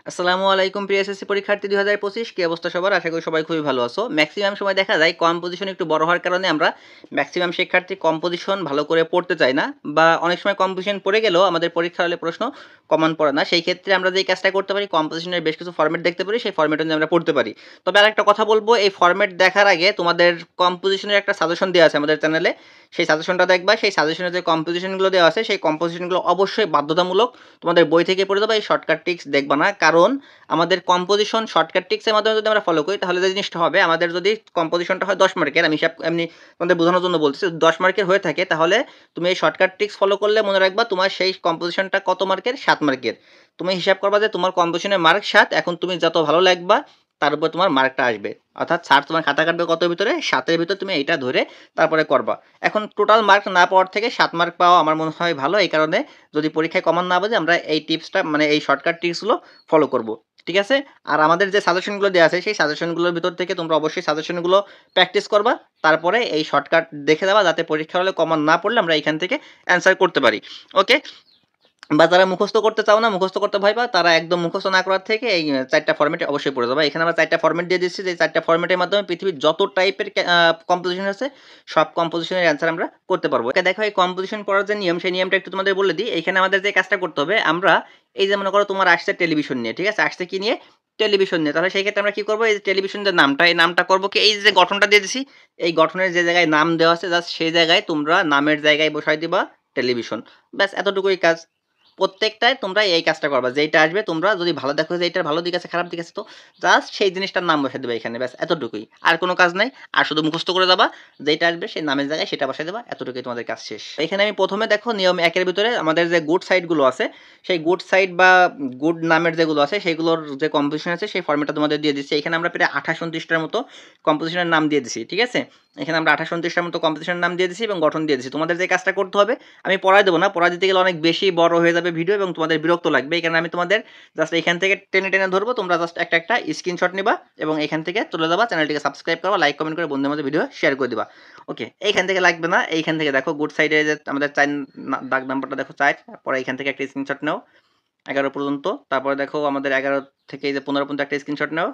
আসসালামু আলাইকুম প্রিয় এসএসসি পরীক্ষার্থী 2025 কি অবস্থা সবার? আশা করি সবাই খুবই ভালো আছো। ম্যাক্সিমাম সময় দেখা যায় কম্পোজিশন একটু বড় হওয়ার কারণে আমরা ম্যাক্সিমাম শিক্ষার্থী কম্পোজিশন ভালো করে পড়তে চাই না, বা অনেক সময় কম্পোজিশন পড়ে গেলেও আমাদের পরীক্ষার হলে প্রশ্ন কমন পড়ে না। সেই ক্ষেত্রে আমরা যে কাজটা করতে পারি, কম্পোজিশনের বেশ কিছু ফরম্যাট দেখতে পারি, সেই ফরম্যাট অনুযায়ী আমরা পড়তে পারি। তবে আরেকটা কথা বলবো, এই ফরম্যাট দেখার আগে তোমাদের কম্পোজিশনের একটা সাজেশন দেওয়া আছে আমাদের চ্যানেলে, সেই সাজেশনটা দেখবা। সেই সাজেশনে যে কম্পোজিশনগুলো দেওয়া আছে সেই কম্পোজিশনগুলো অবশ্যই বাধ্যতামূলক তোমাদের বই থেকে পড়ে দেবা। এই শর্টকাট ট্রিক্স দেখবা না, কারণ আমাদের কম্পোজিশন শর্টকাট ট্রিক্সের মাধ্যমে যদি আমরা ফলো করি তাহলে যে জিনিসটা হবে, আমাদের যদি কম্পোজিশনটা হয় 10 মার্কের, আমি হিসাব এমনি তোমাদের বোঝানোর জন্য বলতেছি, 10 মার্কের হয়ে থাকে, তাহলে তুমি এই শর্টকাট ট্রিক্স ফলো করলে মনে রাখবা তোমার সেই কম্পোজিশনটা কত মার্কের, 7 মার্কের। তুমি হিসাব করবা যে তোমার কম্পোজিশনের মার্ক 7, এখন তুমি যত ভালো লাগবা তার উপর তোমার মার্কটা আসবে। অর্থাৎ স্যার তোমার খাতা কাটবে কত ভিতরে, 7-এর ভিতর, তুমি এইটা ধরে তারপরে করবা। এখন টোটাল মার্ক না পাওয়ার থেকে 7 মার্ক পাওয়া আমার মনে হয় ভালো। এই কারণে যদি পরীক্ষায় কমন না বাজে আমরা এই টিপসটা, মানে এই শর্টকাট ট্রিক্সগুলো ফলো করব। ঠিক আছে? আর আমাদের যে সাজেশনগুলো দেওয়া আছে সেই সাজেশনগুলোর ভিতর থেকে তোমরা অবশ্যই সাজেশনগুলো প্র্যাকটিস করবা, তারপরে এই শর্টকাট দেখে দেওয়া, যাতে পরীক্ষা হলে কমন না পড়লে আমরা এখান থেকে অ্যান্সার করতে পারি। ওকে? বা যারা মুখস্থ করতে চাও না, মুখস্থ করতে ভয় পাও, তারা একদম মুখস্থ না করার থেকে এই 4টা ফরম্যাটে অবশ্যই পড়ে যাবে। এখানে আমরা 4টা ফরম্যাট দিয়ে দিচ্ছি, যে 4টা ফরম্যাটের মাধ্যমে পৃথিবীর যত টাইপের কম্পোজিশন আছে সব কম্পোজিশনের অ্যান্সার আমরা করতে পারবো। এটা দেখো, এই কম্পোজিশন পড়ার যে নিয়ম, সেই নিয়মটা একটু তোমাদের বলে দিই। এখানে আমাদের যে কাজটা করতে হবে, আমরা এই যে মনে করো তোমার আসছে টেলিভিশন নিয়ে, ঠিক আছে? আসছে কি নিয়ে? টেলিভিশন নিয়ে। তাহলে সেই ক্ষেত্রে আমরা কি করবো, এই যে টেলিভিশনের যে নামটা, এই নামটা করবো কি, এই যে গঠনটা দিয়ে দিছি, এই গঠনের যে জায়গায় নাম দেওয়া আছে জাস্ট সেই জায়গায় তোমরা নামের জায়গায় বসাই দিবা টেলিভিশন। ব্যাস এতটুকুই কাজ। প্রত্যেকটায় তোমরা এই কাজটা করবা, যেইটা আসবে তোমরা যদি ভালো দেখো যে এইটার ভালো দিক আছে খারাপ দিক আছে, তো জাস্ট সেই জিনিসটার নাম বসাই দেবে এখানে, ব্যাস এতটুকুই, আর কোনো কাজ নাই। আর শুধু মুখস্থ করে যাবা, যেইটা আসবে সেই নামের জায়গায় সেটা বসাই দেবা, এতটুকুই তোমাদের কাজ শেষ। এখানে আমি প্রথমে দেখো নিয়ম 1-এর ভিতরে আমাদের যে গুড সাইডগুলো আছে, সেই গুড সাইড বা গুড নামের যেগুলো আছে সেইগুলোর যে কম্পোজিশন আছে সেই ফর্মেটটা তোমাদের দিয়ে দিচ্ছি। এখানে আমরা প্রায় 28-29টার মতো কম্পোজিশনের নাম দিয়ে দিচ্ছি, ঠিক আছে? এখানে আমরা 28-29টার মতো কম্পোজিশনের নাম দিয়ে দিচ্ছি এবং গঠন দিয়ে দিচ্ছি। তোমাদের যে কাজটা করতে হবে, আমি পড়ায় দেবো না, পড়া দিতে গেলে অনেক বেশি বড় হয়ে যাবে ভিডিও এবং তোমাদের বিরক্ত লাগবে। এই কারণে আমি তোমাদের জাস্ট এখান থেকে টেনে টেনে ধরবো, তোমরা জাস্ট একটা একটা স্ক্রিনশট নিবা এবং এখান থেকে চলে যাবা, চ্যানেলটিকে সাবস্ক্রাইব করবা, লাইক কমেন্ট করে বন্ধুদের মধ্যে ভিডিও শেয়ার করে দিবা। ওকে? এইখান থেকে লাগবে না, এইখান থেকে দেখো গুড সাইডে যে আমাদের 4 দাগ নাম্বারটা দেখো 4, পরে এইখান থেকে একটা স্ক্রিনশট নাও 11 পর্যন্ত, তারপরে দেখো আমাদের 11 থেকে এই যে 15 পর্যন্ত একটা স্ক্রিনশট নাও,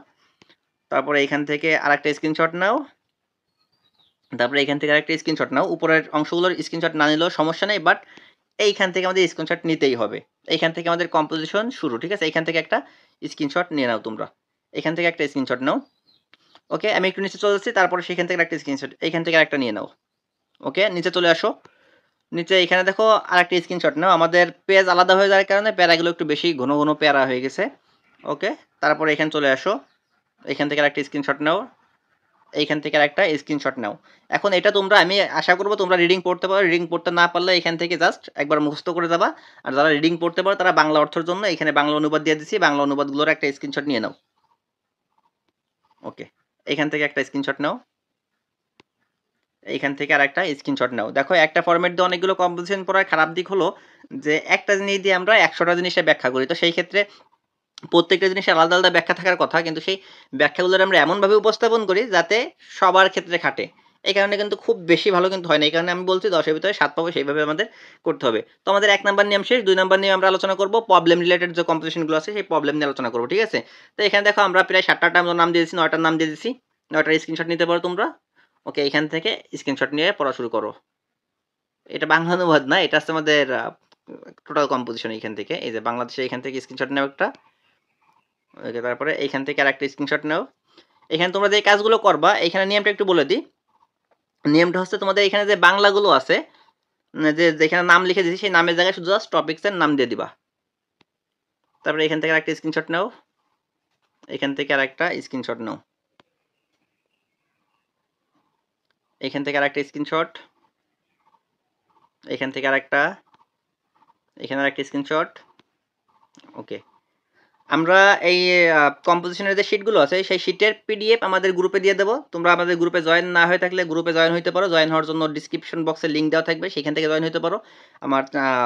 তারপরে এইখান থেকে আরেকটা স্ক্রিনশট নাও, তারপরে এখান থেকে আরেকটা স্ক্রিনশট নাও। উপরের অংশগুলোর স্ক্রিনশট না নিলেও সমস্যা নেই, বাট এইখান থেকে আমাদের স্ক্রিনশট নিতেই হবে। এইখান থেকে আমাদের কম্পোজিশন শুরু, ঠিক আছে? এইখান থেকে একটা স্ক্রিনশট নিয়ে নাও তোমরা, এখান থেকে একটা স্ক্রিনশট নাও। ওকে? আমি একটু নিচে চলে যাচ্ছি, তারপরে সেখান থেকে একটা স্ক্রিনশট এইখান থেকে আরেকটা নিয়ে নাও। ওকে? নিচে চলে আসো। নিচে এখানে দেখো আরেকটা স্ক্রিনশট নাও। আমাদের পেজ আলাদা হয়ে যাওয়ার কারণে প্যারাগুলো একটু বেশি ঘন ঘন প্যারা হয়ে গেছে। ওকে? তারপরে এখানে চলে আসো, এখান থেকে আরেকটা স্ক্রিনশট নাও, এইখান থেকে আরেকটা স্ক্রিনশট নাও। এখন এটা তোমরা, আমি আশা করব তোমরা রিডিং পড়তে পারো। রিডিং পড়তে না পারলে এখান থেকে জাস্ট একবার মুখস্থ করে যাবা। আর যারা রিডিং পড়তে পারো তারা বাংলা অর্থের জন্য এখানে বাংলা অনুবাদ দিয়ে দিচ্ছি, বাংলা অনুবাদগুলোর একটা স্ক্রিনশট নিয়ে নাও। ওকে? এখান থেকে একটা স্ক্রিনশট নাও, এইখান থেকে আরেকটা স্ক্রিনশট নাও। দেখো, একটা ফরম্যাট দিয়ে অনেকগুলো কম্পোজিশন পড়ার খারাপ দিক হলো যে একটা জিনিস দিয়ে আমরা 100টা জিনিসের ব্যাখ্যা করি। তো সেই ক্ষেত্রে প্রত্যেকটা জিনিসের আলাদা আলাদা ব্যাখ্যা থাকার কথা, কিন্তু সেই ব্যাখ্যাগুলো আমরা এমনভাবে উপস্থাপন করি যাতে সবার ক্ষেত্রে খাটে। এই কারণে কিন্তু খুব বেশি ভালো কিন্তু হয় না। এই কারণে আমি বলছি 10-এর ভিতরে 7 পাবো, সেইভাবে আমাদের করতে হবে। তো আমাদের 1 নাম্বার নিয়ম শেষ। 2 নাম্বার নিয়ে আমরা আলোচনা করব প্রবলেম রিলেটেড যে কম্পোজিশনগুলো আছে সেই প্রবলেম নিয়ে আলোচনা করব, ঠিক আছে? তো এখানে দেখো আমরা প্রায় 7টার নাম দিয়ে দিয়েছি, 9টার নাম দিয়ে দিয়েছি। 9টার স্ক্রিনশট নিতে পারো তোমরা। ওকে? এখান থেকে স্ক্রিনশট নিয়ে পড়া শুরু করো। এটা বাংলা অনুবাদ না, এটা হচ্ছে আমাদের টোটাল কম্পোজিশন। এইখান থেকে এই যে বাংলাদেশে এখান থেকে স্ক্রিনশট নাও একটা। ওকে? তারপরে এইখান থেকে আরেকটা স্ক্রিনশট নাও। এখানে তোমরা যে কাজগুলো করবা, এখানে নিয়মটা একটু বলে দিই। নিয়মটা হচ্ছে তোমাদের এখানে যে বাংলাগুলো আছে, যে যেখানে নাম লিখে দিয়েছি সেই নামের জায়গায় শুধু জাস্ট টপিকসের নাম দিয়ে দিবা। তারপরে এখান থেকে আরেকটা স্ক্রিনশট নাও, এখান থেকে আরেকটা স্ক্রিনশট নাও, এখান থেকে আরেকটা স্ক্রিনশট, এখান থেকে আরেকটা, এখানে আরেকটা স্ক্রিনশট। ওকে? আমরা এই কম্পোজিশনের যে শিটগুলো আছে সেই শিটের পিডিএফ আমাদের গ্রুপে দিয়ে দেবো। তোমরা আমাদের গ্রুপে জয়েন না হয়ে থাকলে গ্রুপে জয়েন হইতে পারো। জয়েন হওয়ার জন্য ডিসক্রিপশন বক্সে লিঙ্ক দেওয়া থাকবে, সেখান থেকে জয়েন হতে পারো। আমার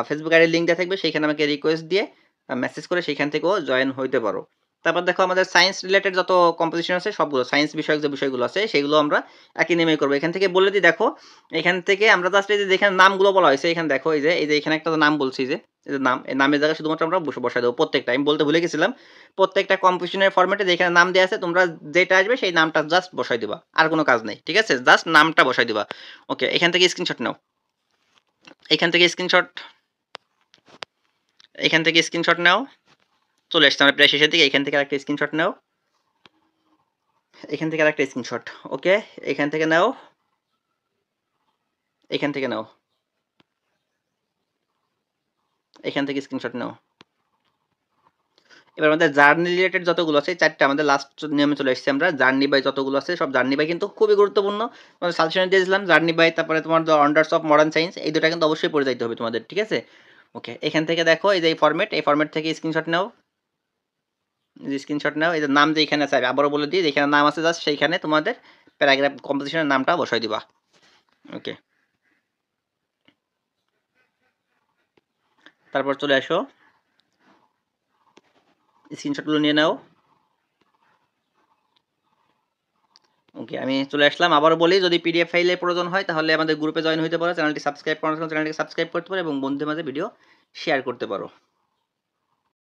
ফেসবুক আইডির লিঙ্ক দেওয়া থাকবে, সেইখানে আমাকে রিকোয়েস্ট দিয়ে মেসেজ করে সেইখান থেকেও জয়েন হইতে পারো। তারপর দেখো আমাদের সায়েন্স রিলেটেড যত কম্পোজিশন আছে সবগুলো সায়েন্স বিষয়ক যে বিষয়গুলো আছে সেগুলো আমরা একই নেমে করবো। এখান থেকে বলে দিই দেখো, এখান থেকে আমরা জাস্ট এই যে যেখানে নামগুলো বলা হয়েছে এখানে দেখো এই যে এখানে একটা নাম বলছি যে এই যে নাম, এই নামের জায়গায় শুধুমাত্র আমরা বসাই দেবো প্রত্যেকটা। আমি বলতে ভুলে গেছিলাম, প্রত্যেকটা কম্পোজিশনের ফরম্যাটে যেখানে নাম দেওয়া আছে তোমরা যেটা আসবে সেই নামটা জাস্ট বসাই দিবা, আর কোনো কাজ নেই, ঠিক আছে? জাস্ট নামটা বসাই দিবা। ওকে, এখান থেকে স্ক্রিনশট নাও, এখান থেকে স্ক্রিনশট, এখান থেকে স্ক্রিনশট নাও। চলে আসছে আমরা প্রায় শেষের দিকে। এখান থেকে আরেকটা স্ক্রিনশট নাও, এখান থেকে আরেকটা স্ক্রিনশট। ওকে, এখান থেকে নাও, এখান থেকে নাও, এখান থেকে স্ক্রিনশট নাও। এবার আমাদের জার্নি রিলেটেড যতগুলো আছে চারটা আমাদের লাস্ট নিয়মে চলে এসেছি আমরা। জার্নি বাই যতগুলো আছে সব জার্নি বাই কিন্তু খুবই গুরুত্বপূর্ণ। তোমাদের সাজেশনে দিয়েছিলাম জার্নি বাই, তারপরে তোমার the wonders of modern science, এই দুটো কিন্তু অবশ্যই পড়ে যাইতে হবে তোমাদের, ঠিক আছে? ওকে, এখান থেকে দেখো এই যে এই ফরম্যাট থেকে স্ক্রিনশট নাও, স্ক্রিনশট নাও। এই যে নাম যে এখানে আছে আবারও বলে দিই, যেখানে নাম আছে জাস্ট সেইখানে তোমাদের প্যারাগ্রাফ কম্পোজিশনের নামটা বসাই দিবা। ওকে, তারপর চলে আসো, স্ক্রিনশটগুলো নিয়ে নাও। ওকে, আমি চলে আসলাম। আবারও বলি, যদি পিডিএফ ফাইলের প্রয়োজন হয় তাহলে আমাদের গ্রুপে জয়েন হতে পারো, চ্যানেলটি সাবস্ক্রাইব করার জন্য চ্যানেলটি সাবস্ক্রাইব করতে পারো এবং বন্ধুদের মাঝে ভিডিও শেয়ার করতে পারো।